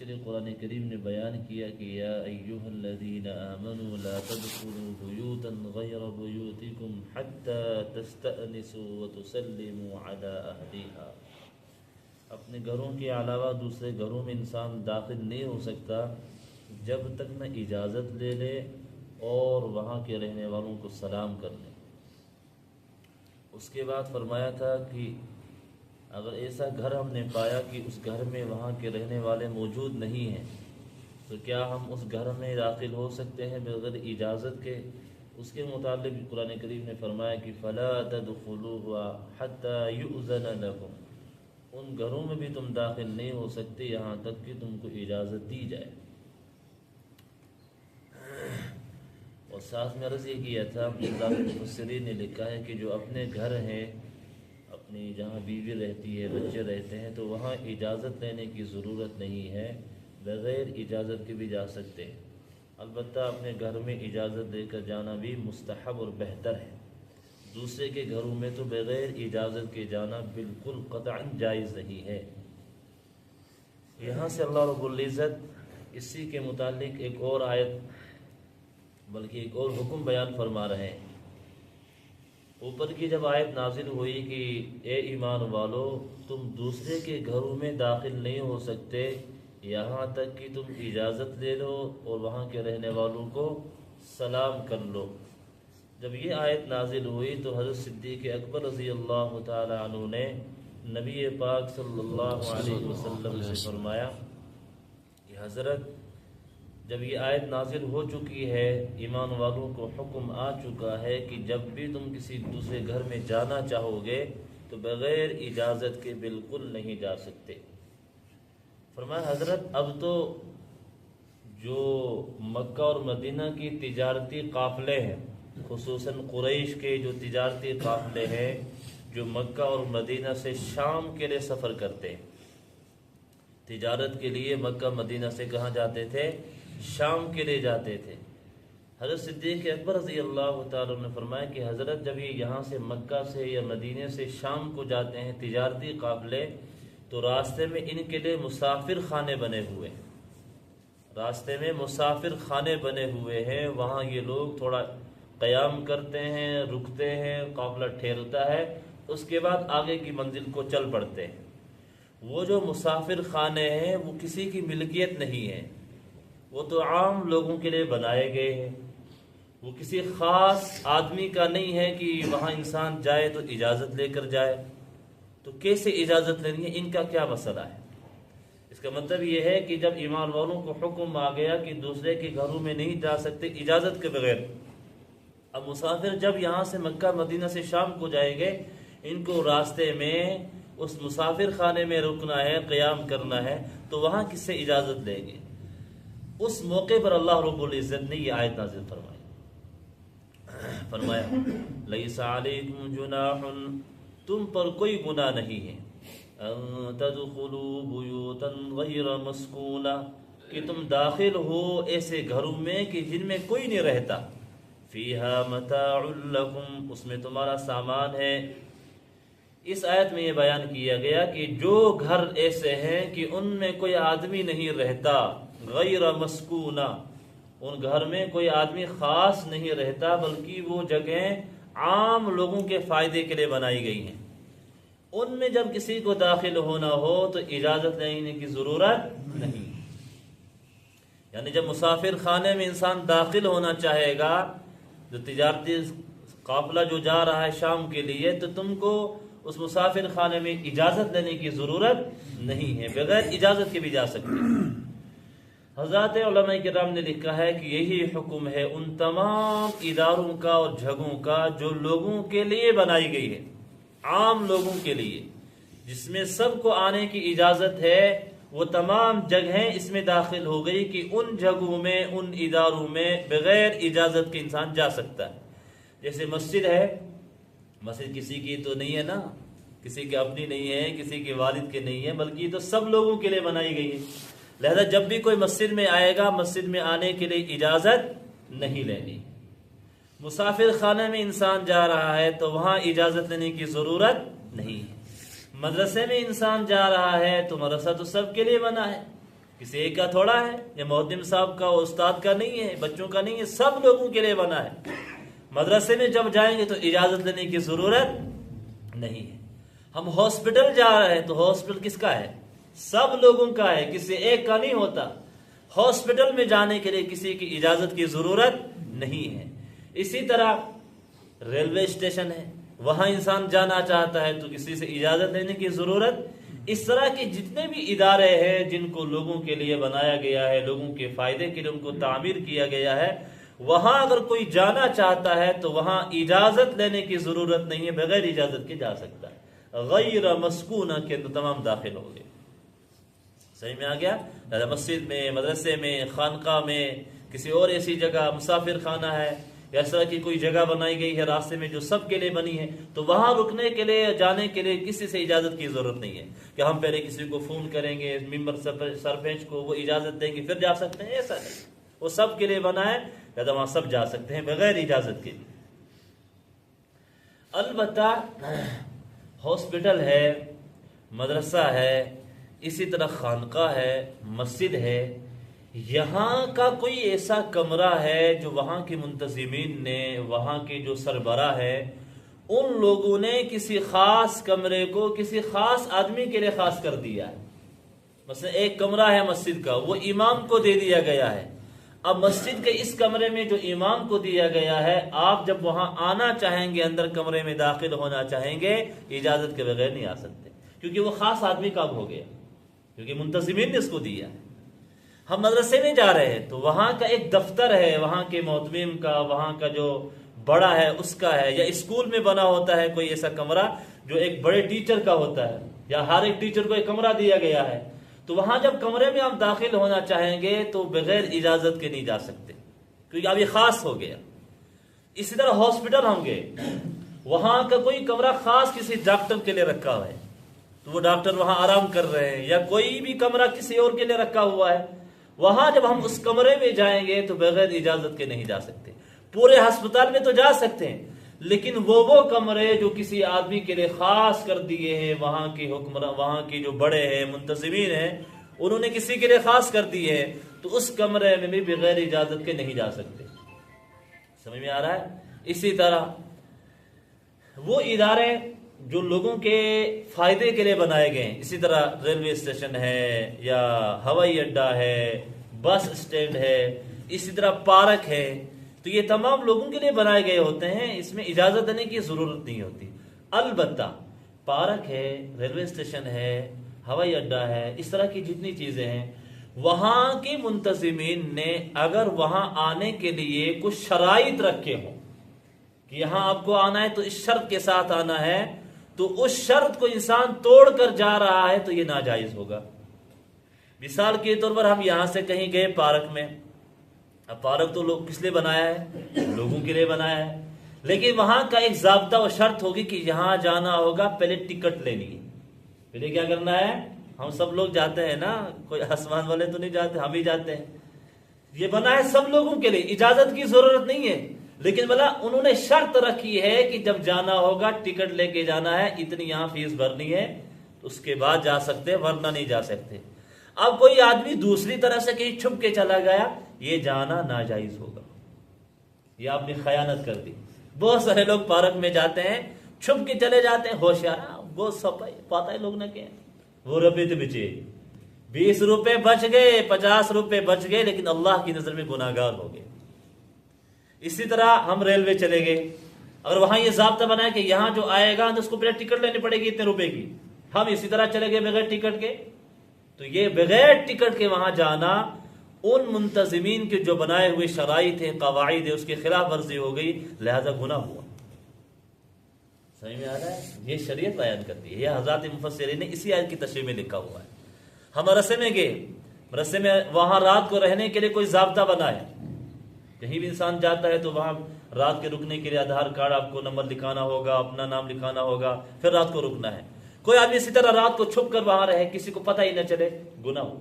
کے لیے قرآن کریم نے بیان کیا کہ یا ایھا الذین آمنوا لا تدخلوا بیوتا غیر بیوتکم حتی تستأنسوا وتسلموا علی اہلھا۔ اپنے گھروں کے علاوہ دوسرے گھروں میں انسان داخل نہیں ہو سکتا جب تک نہ اجازت لے لے اور وہاں کے رہنے والوں کو سلام کر لے۔ اس کے بعد فرمایا تھا کہ اگر ایسا گھر ہم نے پایا کہ اس گھر میں وہاں کے رہنے والے موجود نہیں ہیں تو کیا ہم اس گھر میں داخل ہو سکتے ہیں بغیر اجازت کے؟ اس کے متعلق قرآن کریم نے فرمایا کہ فلا تدخلوها حتى يؤذن لكم، ان گھروں میں بھی تم داخل نہیں ہو سکتے یہاں تک کہ تم کو اجازت دی جائے۔ اور ساتھ میں عرض یہ کیا تھا مفسرین نے لکھا ہے کہ جو اپنے گھر ہیں، اپنی جہاں بیوی رہتی ہے، بچے رہتے ہیں، تو وہاں اجازت لینے کی ضرورت نہیں ہے، بغیر اجازت کے بھی جا سکتے ہیں۔ البتہ اپنے گھر میں اجازت لے کر جانا بھی مستحب اور بہتر ہے، دوسرے کے گھروں میں تو بغیر اجازت کے جانا بالکل قطعاً جائز نہیں ہے۔ یہاں سے اللہ رب العزت اسی کے متعلق ایک اور آیت بلکہ ایک اور حکم بیان فرما رہے ہیں۔ اوپر کی جب آیت نازل ہوئی کہ اے ایمان والو تم دوسرے کے گھروں میں داخل نہیں ہو سکتے یہاں تک کہ تم اجازت لے لو اور وہاں کے رہنے والوں کو سلام کر لو، جب یہ آیت نازل ہوئی تو حضرت صدیق اکبر رضی اللہ تعالی عنہ نے نبی پاک صلی اللہ علیہ وسلم سے فرمایا کہ حضرت جب یہ آیت نازل ہو چکی ہے، ایمان والوں کو حکم آ چکا ہے کہ جب بھی تم کسی دوسرے گھر میں جانا چاہو گے تو بغیر اجازت کے بالکل نہیں جا سکتے۔ فرمایا حضرت اب تو جو مکہ اور مدینہ کی تجارتی قافلے ہیں، خصوصاً قریش کے جو تجارتی قافلے ہیں جو مکہ اور مدینہ سے شام کے لیے سفر کرتے ہیں، تجارت کے لیے مکہ مدینہ سے کہاں جاتے تھے؟ شام کے لیے جاتے تھے۔ حضرت صدیق اکبر رضی اللہ تعالیٰ نے فرمایا کہ حضرت جب یہ یہاں سے مکہ سے یا مدینے سے شام کو جاتے ہیں تجارتی قافلے، تو راستے میں ان کے لیے مسافر خانے بنے ہوئے ہیں، راستے میں مسافر خانے بنے ہوئے ہیں، وہاں یہ لوگ تھوڑا قیام کرتے ہیں، رکتے ہیں، قافلہ ٹھہرتا ہے، اس کے بعد آگے کی منزل کو چل پڑتے ہیں۔ وہ جو مسافر خانے ہیں وہ کسی کی ملکیت نہیں ہے، وہ تو عام لوگوں کے لیے بنائے گئے ہیں، وہ کسی خاص آدمی کا نہیں ہے کہ وہاں انسان جائے تو اجازت لے کر جائے۔ تو کیسے اجازت لینی ہے، ان کا کیا مسئلہ ہے؟ اس کا مطلب یہ ہے کہ جب ایمان والوں کو حکم آ گیا کہ دوسرے کے گھروں میں نہیں جا سکتے اجازت کے بغیر، اب مسافر جب یہاں سے مکہ مدینہ سے شام کو جائیں گے، ان کو راستے میں اس مسافر خانے میں رکنا ہے، قیام کرنا ہے، تو وہاں کس سے اجازت لیں گے؟ اس موقع پر اللہ رب العزت نے یہ آیت نازل فرمایا لیس علیکم جناح، تم پر کوئی گناہ نہیں ہے، ان تدخلوا بیوتا غیر مسکونہ، کہ تم داخل ہو ایسے گھروں میں کہ جن میں کوئی نہیں رہتا، فیہا متاع لکم، اس میں تمہارا سامان ہے۔ اس آیت میں یہ بیان کیا گیا کہ جو گھر ایسے ہیں کہ ان میں کوئی آدمی نہیں رہتا، غیر مسکونہ، ان گھر میں کوئی آدمی خاص نہیں رہتا، بلکہ وہ جگہیں عام لوگوں کے فائدے کے لیے بنائی گئی ہیں، ان میں جب کسی کو داخل ہونا ہو تو اجازت لینے کی ضرورت نہیں۔ یعنی جب مسافر خانے میں انسان داخل ہونا چاہے گا، جو تجارتی قافلہ جو جا رہا ہے شام کے لیے، تو تم کو اس مسافر خانے میں اجازت لینے کی ضرورت نہیں ہے، بغیر اجازت کے بھی جا سکتے۔ حضرات علماء کرام نے لکھا ہے کہ یہی حکم ہے ان تمام اداروں کا اور جگہوں کا جو لوگوں کے لیے بنائی گئی ہے، عام لوگوں کے لیے، جس میں سب کو آنے کی اجازت ہے، وہ تمام جگہیں اس میں داخل ہو گئی کہ ان جگہوں میں، ان اداروں میں بغیر اجازت کے انسان جا سکتا ہے۔ جیسے مسجد ہے، مسجد کسی کی تو نہیں ہے نا، کسی کی اپنی نہیں ہے، کسی کے والد کے نہیں ہے، بلکہ یہ تو سب لوگوں کے لیے بنائی گئی ہے، لہذا جب بھی کوئی مسجد میں آئے گا، مسجد میں آنے کے لیے اجازت نہیں لینی۔ مسافر خانے میں انسان جا رہا ہے تو وہاں اجازت لینے کی ضرورت نہیں ہے۔ مدرسے میں انسان جا رہا ہے تو مدرسہ تو سب کے لیے بنا ہے، کسی ایک کا تھوڑا ہے، یہ محتم صاحب کا استاد کا نہیں ہے، بچوں کا نہیں ہے، سب لوگوں کے لیے بنا ہے۔ مدرسے میں جب جائیں گے تو اجازت لینے کی ضرورت نہیں ہے۔ ہم ہاسپٹل جا رہے ہیں تو ہاسپٹل کس کا ہے؟ سب لوگوں کا ہے، کسی ایک کا نہیں ہوتا۔ ہاسپٹل میں جانے کے لیے کسی کی اجازت کی ضرورت نہیں ہے۔ اسی طرح ریلوے اسٹیشن ہے، وہاں انسان جانا چاہتا ہے تو کسی سے اجازت لینے کی ضرورت۔ اس طرح کے جتنے بھی ادارے ہیں جن کو لوگوں کے لیے بنایا گیا ہے، لوگوں کے فائدے کے لیے ان کو تعمیر کیا گیا ہے، وہاں اگر کوئی جانا چاہتا ہے تو وہاں اجازت لینے کی ضرورت نہیں ہے، بغیر اجازت کے جا سکتا ہے۔ غیر مسکونہ کے اندر تمام داخل ہو گئے۔ صحیح میں آ گیا؟ مسجد میں، مدرسے میں، خانقاہ میں، کسی اور ایسی جگہ، مسافر خانہ ہے یا اس طرح کی کوئی جگہ بنائی گئی ہے راستے میں جو سب کے لیے بنی ہے، تو وہاں رکنے کے لیے، جانے کے لیے کسی سے اجازت کی ضرورت نہیں ہے کہ ہم پہلے کسی کو فون کریں گے، ممبر سرپنچ کو، وہ اجازت دیں گے پھر جا سکتے ہیں، ایسا نہیں۔ وہ سب کے لیے بنا ہے، لہذا وہاں سب جا سکتے ہیں بغیر اجازت کے۔ البتہ ہاسپٹل ہے، مدرسہ ہے، اسی طرح خانقاہ ہے، مسجد ہے، یہاں کا کوئی ایسا کمرہ ہے جو وہاں کے منتظمین نے، وہاں کے جو سربراہ ہے، ان لوگوں نے کسی خاص کمرے کو کسی خاص آدمی کے لیے خاص کر دیا ہے۔ مثلا ایک کمرہ ہے مسجد کا، وہ امام کو دے دیا گیا ہے۔ اب مسجد کے اس کمرے میں جو امام کو دیا گیا ہے، آپ جب وہاں آنا چاہیں گے، اندر کمرے میں داخل ہونا چاہیں گے، اجازت کے بغیر نہیں آ سکتے، کیونکہ وہ خاص آدمی کا ہو گیا، کیونکہ منتظمین نے اس کو دیا ہے۔ ہم مدرسے میں جا رہے ہیں تو وہاں کا ایک دفتر ہے، وہاں کے معتمم کا، وہاں کا جو بڑا ہے اس کا ہے، یا اسکول میں بنا ہوتا ہے کوئی ایسا کمرہ جو ایک بڑے ٹیچر کا ہوتا ہے، یا ہر ایک ٹیچر کو ایک کمرہ دیا گیا ہے، تو وہاں جب کمرے میں آپ داخل ہونا چاہیں گے تو بغیر اجازت کے نہیں جا سکتے، کیونکہ اب یہ خاص ہو گیا۔ اسی طرح ہاسپٹل ہوں گے، وہاں کا کوئی کمرہ خاص کسی ڈاکٹر کے لیے رکھا ہوا ہے، تو وہ ڈاکٹر وہاں آرام کر رہے ہیں، یا کوئی بھی کمرہ کسی اور کے لیے رکھا ہوا ہے، وہاں جب ہم اس کمرے میں جائیں گے تو بغیر اجازت کے نہیں جا سکتے۔ پورے ہسپتال میں تو جا سکتے ہیں، لیکن وہ کمرے جو کسی آدمی کے لیے خاص کر دیے ہیں، وہاں کے حکمراں، وہاں کے جو بڑے ہیں، منتظمین ہیں، انہوں نے کسی کے لیے خاص کر دیے ہیں، تو اس کمرے میں بھی بغیر اجازت کے نہیں جا سکتے۔ سمجھ میں آ رہا ہے؟ اسی طرح وہ ادارے جو لوگوں کے فائدے کے لیے بنائے گئے ہیں، اسی طرح ریلوے اسٹیشن ہے، یا ہوائی اڈہ ہے، بس اسٹینڈ ہے، اسی طرح پارک ہے، تو یہ تمام لوگوں کے لیے بنائے گئے ہوتے ہیں، اس میں اجازت دینے کی ضرورت نہیں ہوتی۔ البتہ پارک ہے، ریلوے اسٹیشن ہے، ہوائی اڈہ ہے، اس طرح کی جتنی چیزیں ہیں، وہاں کے منتظمین نے اگر وہاں آنے کے لیے کچھ شرائط رکھے ہوں کہ یہاں آپ کو آنا ہے تو اس شرط کے ساتھ آنا ہے، تو اس شرط کو انسان توڑ کر جا رہا ہے تو یہ ناجائز ہوگا۔ مثال کے طور پر ہم یہاں سے کہیں گئے پارک میں، اب پارک تو لوگ کس لیے بنایا ہے؟ لوگوں کے لیے بنایا ہے، لیکن وہاں کا ایک ضابطہ و شرط ہوگی کہ یہاں جانا ہوگا، پہلے ٹکٹ لینی ہے۔ پہلے کیا کرنا ہے؟ ہم سب لوگ جاتے ہیں نا، کوئی آسمان والے تو نہیں جاتے، ہم ہی جاتے ہیں۔ یہ بنا ہے سب لوگوں کے لیے، اجازت کی ضرورت نہیں ہے، لیکن بلا انہوں نے شرط رکھی ہے کہ جب جانا ہوگا ٹکٹ لے کے جانا ہے، اتنی یہاں فیس بھرنی ہے، اس کے بعد جا سکتے، ورنہ نہیں جا سکتے۔ اب کوئی آدمی دوسری طرح سے کہیں چھپ کے چلا گیا، یہ جانا ناجائز ہوگا، یہ آپ نے خیانت کر دی۔ بہت سارے لوگ پارک میں جاتے ہیں، چھپ کے چلے جاتے ہیں، ہوشیار وہ سب پاتا ہے لوگ نے کہ وہ روپے تو بچے، 20 روپے بچ گئے، 50 روپے بچ گئے، لیکن اللہ کی نظر میں گناہگار ہو گئے۔ اسی طرح ہم ریلوے چلے گئے، اگر وہاں یہ ضابطہ بنا ہے کہ یہاں جو آئے گا تو اس کو پہلے ٹکٹ لینی پڑے گی اتنے روپے کی، ہم اسی طرح چلے گئے بغیر ٹکٹ کے، تو یہ بغیر ٹکٹ کے وہاں جانا ان منتظمین کے جو بنائے ہوئے شرائط ہیں، قواعد ہیں، اس کی خلاف ورزی ہو گئی، لہذا گناہ ہوا۔ سمجھ میں آ رہا ہے؟ یہ شریعت بیان کرتی ہے، یہ حضرات مفسرین نے اسی آیت کی تشریح میں لکھا ہوا ہے۔ ہم مدرسے میں گئے، مدرسے میں وہاں رات کو رہنے کے لیے کوئی ضابطہ بنا ہے، کہیں بھی انسان جاتا ہے تو وہاں رات کے رکنے کے لیے آدھار کارڈ آپ کو نمبر لکھانا ہوگا، اپنا نام لکھانا ہوگا، پھر رات کو رکنا ہے۔ کوئی آدمی اسی طرح رات کو چھپ کر وہاں رہے، کسی کو پتہ ہی نہ چلے، گناہ ہو۔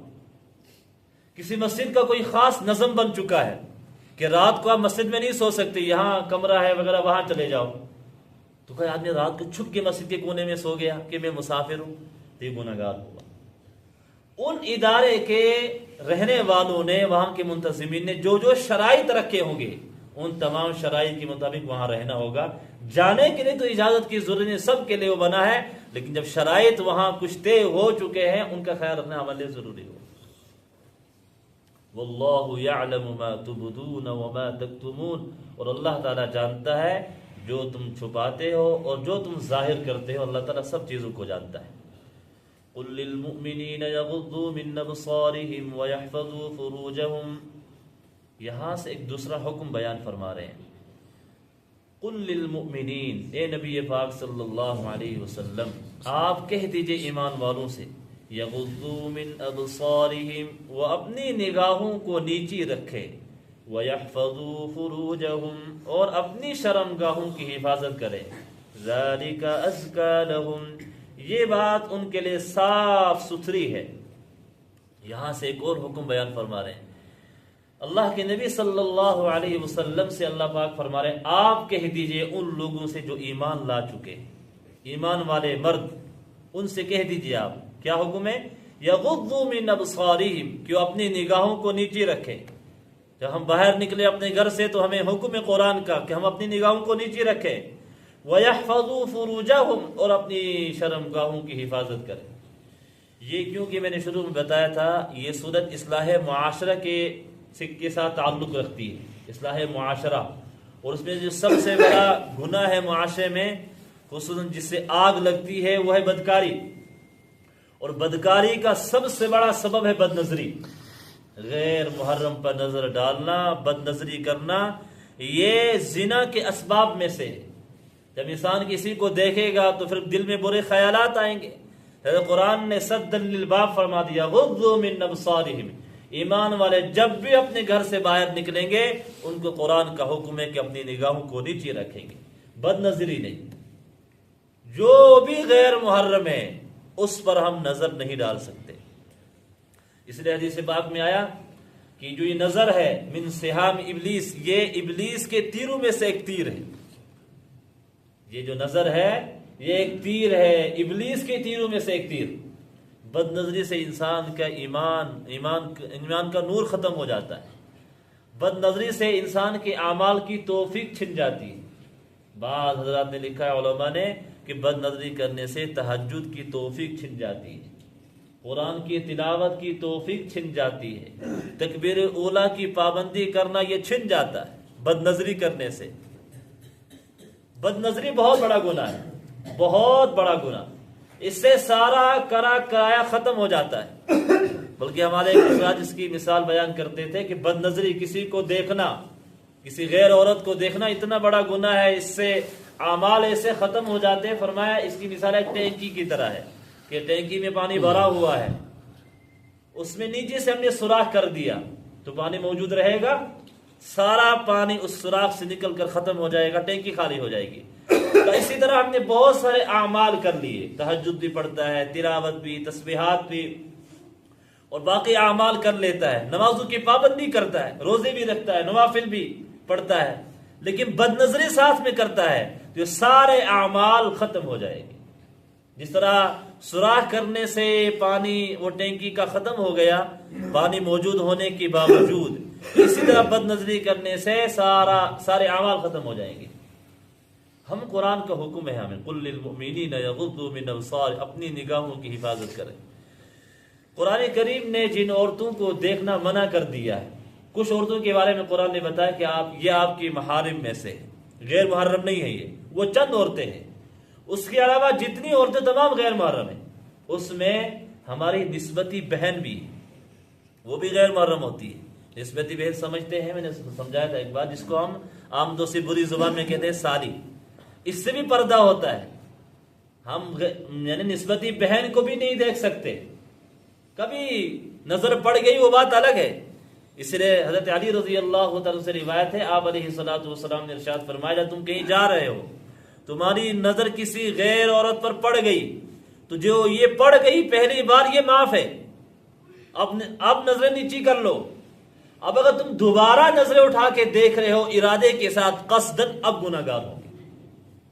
کسی مسجد کا کوئی خاص نظم بن چکا ہے کہ رات کو آپ مسجد میں نہیں سو سکتے، یہاں کمرہ ہے وغیرہ، وہاں چلے جاؤ، تو کوئی آدمی رات کو چھپ کے مسجد کے کونے میں سو گیا کہ میں مسافر ہوں، تو یہ گناہگار ہوا۔ ان ادارے کے رہنے والوں نے، وہاں کے منتظمین نے جو جو شرائط رکھے ہوں گے ان تمام شرائط کے مطابق وہاں رہنا ہوگا۔ جانے کے لیے تو اجازت کی ضرورت نہیں، سب کے لیے وہ بنا ہے، لیکن جب شرائط وہاں کچھ طے ہو چکے ہیں ان کا خیال رکھنا ہمارے لیے ضروری ہو۔ واللہ یعلم ما تبدون وما تکتمون، اور اللہ تعالیٰ جانتا ہے جو تم چھپاتے ہو اور جو تم ظاہر کرتے ہو، اللہ تعالیٰ سب چیزوں کو جانتا ہے۔ قل للمؤمنین یغضوا من ابصارهم ویحفظوا فروجهم، یہاں سے ایک دوسرا حکم بیان فرما رہے ہیں۔ قل للمؤمنین، اے نبی پاک صلی اللہ علیہ وسلم آپ کہہ دیجئے ایمان والوں سے، یغضوا من ابصارهم، وہ اپنی نگاہوں کو نیچی رکھے، ویحفظوا فروجهم، اور اپنی شرمگاہوں کی حفاظت کرے، ذالک ازکی لہم، یہ بات ان کے لیے صاف ستھری ہے۔ یہاں سے ایک اور حکم بیان فرما رہے ہیں۔ اللہ کے نبی صلی اللہ علیہ وسلم سے اللہ پاک فرما رہے ہیں آپ کہہ دیجئے ان لوگوں سے جو ایمان لا چکے، ایمان والے مرد، ان سے کہہ دیجئے آپ، کیا حکم ہے؟ یغضوا من ابصارہم، کہ وہ اپنی نگاہوں کو نیچے رکھیں۔ جب ہم باہر نکلے اپنے گھر سے تو ہمیں حکم ہے قرآن کا کہ ہم اپنی نگاہوں کو نیچے رکھیں، وَيَحْفَظُوا فُرُوجَهُمْ، اور اپنی شرمگاہوں کی حفاظت کریں۔ یہ کیونکہ میں نے شروع میں بتایا تھا یہ صورت اصلاح معاشرہ کے ساتھ تعلق رکھتی ہے، اصلاح معاشرہ، اور اس میں جو سب سے بڑا گناہ ہے معاشرے میں، خصوصاً جس سے آگ لگتی ہے، وہ ہے بدکاری، اور بدکاری کا سب سے بڑا سبب ہے بد نظری، غیر محرم پر نظر ڈالنا، بد نظری کرنا، یہ زنا کے اسباب میں سے۔ جب انسان کسی کو دیکھے گا تو پھر دل میں برے خیالات آئیں گے۔ حضرت قرآن نے سدا للباب فرما دیا، غضوا من ابصارہم، ایمان والے جب بھی اپنے گھر سے باہر نکلیں گے ان کو قرآن کا حکم ہے کہ اپنی نگاہوں کو نیچے رکھیں گے، بد نظری نہیں، جو بھی غیر محرم ہے اس پر ہم نظر نہیں ڈال سکتے۔ اس لیے حدیث پاک میں آیا کہ جو یہ نظر ہے من سہام ابلیس، یہ ابلیس کے تیروں میں سے ایک تیر ہے۔ یہ جو نظر ہے یہ ایک تیر ہے، ابلیس کے تیروں میں سے ایک تیر۔ بد نظری سے انسان کا ایمان کا نور ختم ہو جاتا ہے، بد نظری سے انسان کے اعمال کی توفیق چھن جاتی ہے۔ بعض حضرات نے لکھا ہے علماء نے کہ بد نظری کرنے سے تہجد کی توفیق چھن جاتی ہے، قرآن کی تلاوت کی توفیق چھن جاتی ہے، تکبیر اولیٰ کی پابندی کرنا یہ چھن جاتا ہے بد نظری کرنے سے۔ بد نظری بہت بڑا گناہ ہے، بہت بڑا گناہ، اس سے سارا کرایا ختم ہو جاتا ہے۔ بلکہ ہمارے ایک استاد اس کی مثال بیان کرتے تھے کہ بد نظری، کسی کو دیکھنا، کسی غیر عورت کو دیکھنا اتنا بڑا گناہ ہے، اس سے اعمال ایسے ختم ہو جاتے ہیں۔ فرمایا اس کی مثال ایک ٹینکی کی طرح ہے کہ ٹینکی میں پانی بھرا ہوا ہے، اس میں نیچے سے ہم نے سوراخ کر دیا تو پانی موجود رہے گا، سارا پانی اس سوراخ سے نکل کر ختم ہو جائے گا، ٹینکی خالی ہو جائے گی۔ تو اسی طرح ہم نے بہت سارے اعمال کر لیے، تہجد بھی پڑھتا ہے، تلاوت بھی، تسبیحات بھی، اور باقی اعمال کر لیتا ہے، نمازوں کی پابندی کرتا ہے، روزے بھی رکھتا ہے، نوافل بھی پڑھتا ہے، لیکن بد نظری ساتھ میں کرتا ہے تو سارے اعمال ختم ہو جائے گے۔ جس طرح سوراخ کرنے سے پانی وہ ٹینکی کا ختم ہو گیا پانی موجود ہونے کے باوجود، اسی طرح بد نظری کرنے سے سارے اعمال ختم ہو جائیں گے۔ ہم قرآن کا حکم ہے ہمیں قل للمؤمنین یغضوا من ابصارہم، اپنی نگاہوں کی حفاظت کریں۔ قرآن کریم نے جن عورتوں کو دیکھنا منع کر دیا ہے، کچھ عورتوں کے بارے میں قرآن نے بتایا کہ یہ آپ کی محارم میں سے ہے، غیر محرم نہیں ہے، یہ وہ چند عورتیں ہیں، اس کے علاوہ جتنی عورتیں تمام غیر محرم ہیں، اس میں ہماری نسبتی بہن بھی، وہ بھی غیر محرم ہوتی ہے۔ نسبتی بہن سمجھتے ہیں، میں نے سمجھایا تھا ایک بار، جس کو ہم عام طور سے بری زبان میں کہتے ہیں سالی، اس سے بھی پردہ ہوتا ہے۔ ہم یعنی نسبتی بہن کو بھی نہیں دیکھ سکتے، کبھی نظر پڑ گئی وہ بات الگ ہے۔ اس لیے حضرت علی رضی اللہ تعالیٰ سے روایت ہے، آپ علیہ الصلوۃ والسلام نے ارشاد فرمایا جب تم کہیں جا رہے ہو تمہاری نظر کسی غیر عورت پر پڑ گئی تو جو یہ پڑ گئی پہلی بار یہ معاف ہے، اب نظریں نیچی کر لو۔ اب اگر تم دوبارہ نظریں اٹھا کے دیکھ رہے ہو ارادے کے ساتھ قصدن، اب گناہگار ہو۔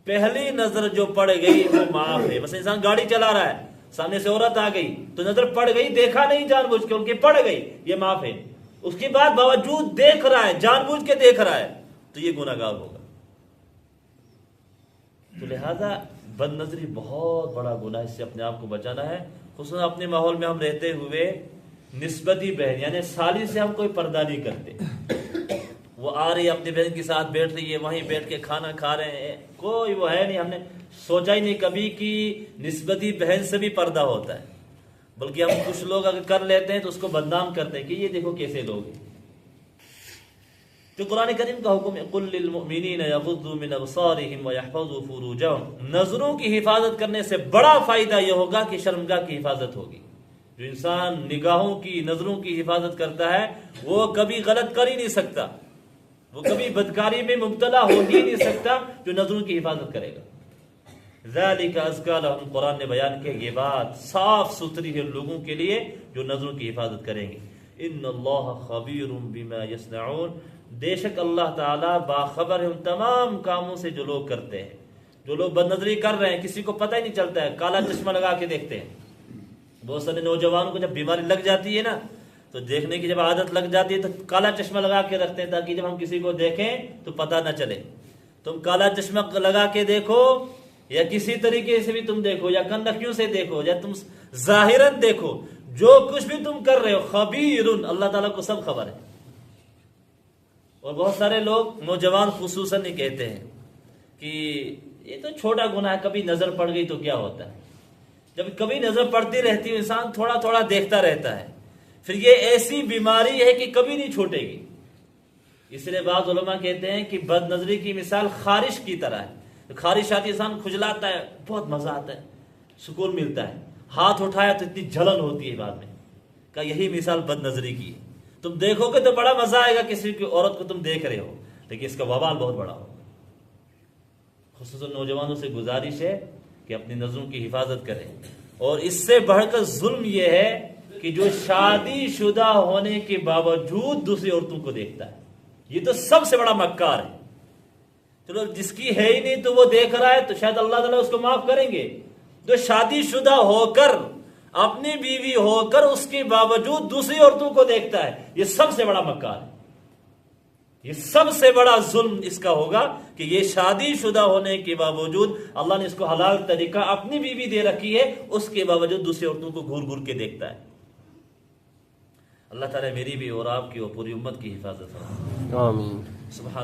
پہلی نظر جو پڑ گئی وہ معاف ہے۔ مثلا انسان گاڑی چلا رہا ہے، سامنے سے عورت آ گئی تو نظر پڑ گئی، دیکھا نہیں جان بوجھ کے، ان کے پڑ گئی، یہ معاف ہے. اس کے بعد باوجود دیکھ رہا ہے، جان بوجھ کے دیکھ رہا ہے، تو یہ گناہگار ہوگا. تو لہذا بد نظری بہت بڑا گناہ، اس سے اپنے آپ کو بچانا ہے. خصوصاً اپنے ماحول میں ہم رہتے ہوئے نسبتی بہن یعنی سالی سے ہم کوئی پردہ نہیں کرتے. وہ آ رہی ہے اپنی بہن کے ساتھ بیٹھ رہی ہے، وہیں بیٹھ کے کھانا کھا رہے ہیں، کوئی وہ ہے نہیں. ہم نے سوچا ہی نہیں کبھی کہ نسبتی بہن سے بھی پردہ ہوتا ہے، بلکہ ہم کچھ لوگ اگر کر لیتے ہیں تو اس کو بدنام کرتے ہیں کہ یہ دیکھو کیسے لوگ ہیں. جو قرآن کریم کا حکم ہے قُلْ لِلْمُؤْمِنِينَ يَغُضُّوا مِنْ أَبْصَارِهِمْ وَيَحْفَظُوا فُرُوجَهُمْ. نظروں کی حفاظت کرنے سے بڑا فائدہ یہ ہوگا کہ شرمگاہ کی حفاظت ہوگی. جو انسان نگاہوں کی، نظروں کی حفاظت کرتا ہے وہ کبھی غلط کر ہی نہیں سکتا، وہ کبھی بدکاری میں مبتلا ہو ہی نہیں سکتا جو نظروں کی حفاظت کرے گا. ذَلِكَ أَزْكَىٰ لَهُمْ. قرآن نے بیان کیا یہ بات صاف ستھری ہے لوگوں کے لیے جو نظروں کی حفاظت کریں گے. إِنَّ اللَّهَ خَبِيرٌ بِمَا يَصْنَعُونَ. بے شک اللہ تعالیٰ باخبر ہے ان تمام کاموں سے جو لوگ کرتے ہیں. جو لوگ بد نظری کر رہے ہیں کسی کو پتہ ہی نہیں چلتا ہے، کالا چشمہ لگا کے دیکھتے ہیں. بہت سارے نوجوانوں کو جب بیماری لگ جاتی ہے نا تو دیکھنے کی جب عادت لگ جاتی ہے تو کالا چشمہ لگا کے رکھتے ہیں تاکہ جب ہم کسی کو دیکھیں تو پتہ نہ چلے. تم کالا چشمہ لگا کے دیکھو یا کسی طریقے سے بھی تم دیکھو یا کنکھیوں سے دیکھو یا تم ظاہراً دیکھو، جو کچھ بھی تم کر رہے ہو خبیرن، اللہ تعالیٰ کو سب خبر ہے. اور بہت سارے لوگ نوجوان خصوصاً ہی کہتے ہیں کہ یہ تو چھوٹا گناہ ہے، کبھی نظر پڑ گئی تو کیا ہوتا ہے. جب کبھی نظر پڑتی رہتی ہے انسان تھوڑا تھوڑا دیکھتا رہتا ہے، پھر یہ ایسی بیماری ہے کہ کبھی نہیں چھوٹے گی. اس لیے بعض علماء کہتے ہیں کہ بد نظری کی مثال خارش کی طرح ہے. خارش آتی انسان کھجلاتا ہے، بہت مزہ آتا ہے، سکون ملتا ہے، ہاتھ اٹھایا تو اتنی جلن ہوتی ہے بعد میں. کہ یہی مثال بد نظری کی ہے. تم دیکھو گے تو بڑا مزہ آئے گا کسی کی عورت کو تم دیکھ رہے ہو، لیکن اس کا وبال بہت بڑا ہوگا. خصوصاً نوجوانوں سے گزارش ہے کہ اپنی نظروں کی حفاظت کریں. اور اس سے بڑھ کر ظلم یہ ہے کہ جو شادی شدہ ہونے کے باوجود دوسری عورتوں کو دیکھتا ہے، یہ تو سب سے بڑا مکار ہے. چلو جس کی ہے ہی نہیں تو وہ دیکھ رہا ہے تو شاید اللہ تعالیٰ اس کو معاف کریں گے. جو شادی شدہ ہو کر، اپنی بیوی ہو کر اس کے باوجود دوسری عورتوں کو دیکھتا ہے، یہ سب سے بڑا مکار ہے. یہ سب سے بڑا ظلم اس کا ہوگا کہ یہ شادی شدہ ہونے کے باوجود اللہ نے اس کو حلال طریقہ اپنی بیوی دے رکھی ہے، اس کے باوجود دوسری عورتوں کو گھور گھور کے دیکھتا ہے. اللہ تعالیٰ میری بھی اور آپ کی اور پوری امت کی حفاظت فرمائے. آمین. سبحان